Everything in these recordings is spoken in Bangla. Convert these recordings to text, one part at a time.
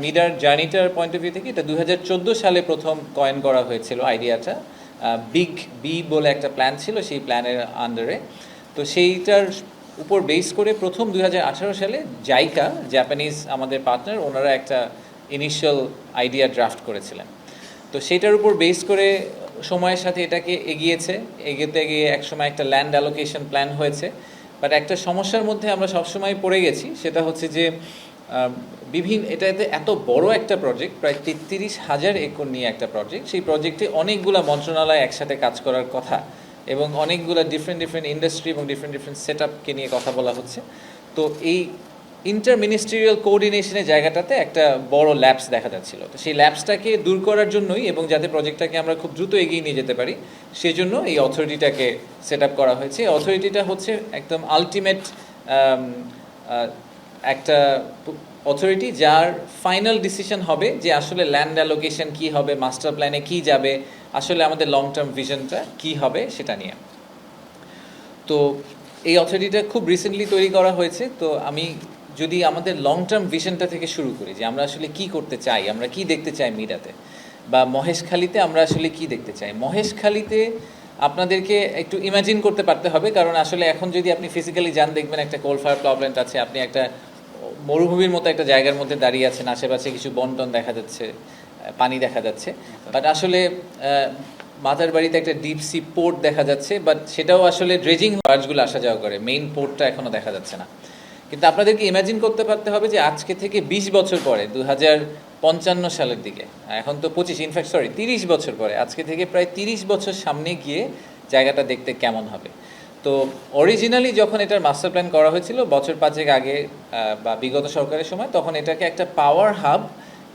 মিডার জার্নিটার পয়েন্ট অফ ভিউ থেকে এটা 2014 সালে প্রথম কয়েন করা হয়েছিল আইডিয়াটা। বিগ বি বলে একটা প্ল্যান ছিল সেই প্ল্যানের আন্ডারে। তো সেইটার উপর বেস করে প্রথম 2018 সালে জাইকা, জাপানিজ আমাদের পার্টনার, ওনারা একটা ইনিশিয়াল আইডিয়া ড্রাফট করেছিলেন। তো সেইটার উপর বেস করে সময়ের সাথে এটাকে এগিয়ে গিয়ে একসময় একটা ল্যান্ড অ্যালোকেশন প্ল্যান হয়েছে। বাট একটা সমস্যার মধ্যে আমরা সবসময় পড়ে গেছি, সেটা হচ্ছে যে এটাতে এত বড় একটা প্রজেক্ট, প্রায় 33,000 একর নিয়ে একটা প্রজেক্ট। সেই প্রজেক্টে অনেকগুলো মন্ত্রণালয় একসাথে কাজ করার কথা এবং অনেকগুলো ডিফারেন্ট ইন্ডাস্ট্রি এবং ডিফারেন্ট সেট আপকে নিয়ে কথা বলা হচ্ছে। তো এই ইন্টার মিনিস্ট্রিয়াল কোঅর্ডিনেশনের জায়গাটাতে একটা বড় ল্যাপস দেখা যাচ্ছিল। তো সেই ল্যাপসটাকে দূর করার জন্যই এবং যাতে প্রজেক্টটাকে আমরা খুব দ্রুত এগিয়ে নিয়ে যেতে পারি, সেজন্য এই অথরিটিটাকে সেট আপ করা হয়েছে। এই অথরিটিটা হচ্ছে একদম আলটিমেট একটা অথরিটি যার ফাইনাল ডিসিশন হবে যে আসলে ল্যান্ড অ্যালোকেশন কী হবে, মাস্টার প্ল্যানে কী যাবে, আসলে আমাদের লং টার্ম ভিশনটা কী হবে সেটা নিয়ে। তো এই অথরিটিটা খুব রিসেন্টলি তৈরি করা হয়েছে। তো আমি যদি আমাদের লং টার্ম ভিশনটা থেকে শুরু করি, যে আমরা আসলে কি করতে চাই, আমরা কি দেখতে চাই মিরাতে বা মহেশখালীতে আমরা আসলে কি দেখতে চাই। মহেশখালীতে আপনাদেরকে একটু ইমাজিন করতে পারতে হবে, কারণ আসলে এখন যদি আপনি ফিজিক্যালি যান দেখবেন একটা কোল ফায়ার পাওয়ার প্ল্যান্ট আছে, আপনি একটা মরুভূমির মতো একটা জায়গার মধ্যে দাঁড়িয়ে আছেন, আশেপাশে কিছু বন্টন দেখা যাচ্ছে, পানি দেখা যাচ্ছে। বাট আসলে মাতার বাড়িতে একটা ডিপ সি পোর্ট দেখা যাচ্ছে, বাট সেটাও আসলে ড্রেজিং বার্জগুলো আসা যাওয়া করে, মেইন পোর্টটা এখনও দেখা যাচ্ছে না। কিন্তু আপনাদেরকে ইমাজিন করতে পারতে হবে যে আজকে থেকে 20 বছর পরে 2055 সালের দিকে, এখন তো 30 বছর পরে, আজকে থেকে প্রায় 30 বছর সামনে গিয়ে জায়গাটা দেখতে কেমন হবে। তো অরিজিনালি যখন এটার মাস্টার প্ল্যান করা হয়েছিল বছর 5 আগে বা বিগত সরকারের সময়, তখন এটাকে একটা পাওয়ার হাব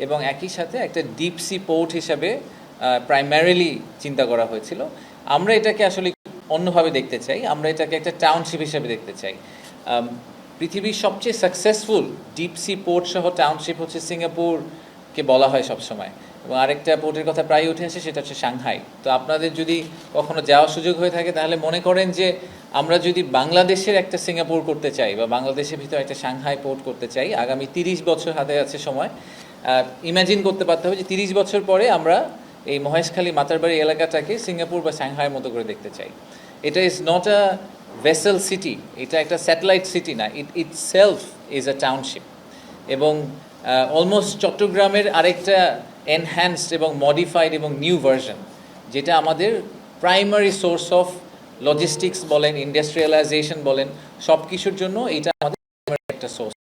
এবং একই সাথে একটা ডিপ সি পোর্ট হিসাবে প্রাইমারিলি চিন্তা করা হয়েছিল। আমরা এটাকে আসলে অন্যভাবে দেখতে চাই, আমরা এটাকে একটা টাউনশিপ হিসাবে দেখতে চাই। পৃথিবীর সবচেয়ে সাকসেসফুল ডিপ সি পোর্ট সহ টাউনশিপ হচ্ছে সিঙ্গাপুরকে বলা হয় সবসময়, এবং আরেকটা পোর্টের কথা প্রায় উঠে আসে, সেটা হচ্ছে সাংহাই। তো আপনাদের যদি কখনো যাওয়ার সুযোগ হয়ে থাকে তাহলে মনে করেন যে আমরা যদি বাংলাদেশের একটা সিঙ্গাপুর করতে চাই বা বাংলাদেশের ভিতরে একটা সাংহাই পোর্ট করতে চাই, আগামী 30 বছর হাতে আছে সময়। ইমাজিন করতে পারতে হবে যে 30 বছর পরে আমরা এই মহেশখালী মাতারবাড়ি এলাকাটাকে সিঙ্গাপুর বা সাংহাইয়ের মতো করে দেখতে চাই। এটা is not a vessel city, এটা একটা স্যাটেলাইট সিটি না, ইটসেলফ ইজ আ টাউনশিপ। এবং অলমোস্ট চট্টগ্রামের আরেকটা এনহ্যান্সড এবং মডিফাইড এবং নিউ ভার্সন, যেটা আমাদের প্রাইমারি সোর্স অফ লজিস্টিক্স বলেন, ইন্ডাস্ট্রিয়ালাইজেশন বলেন, সব কিছুর জন্য এটা আমাদের একটা সোর্স।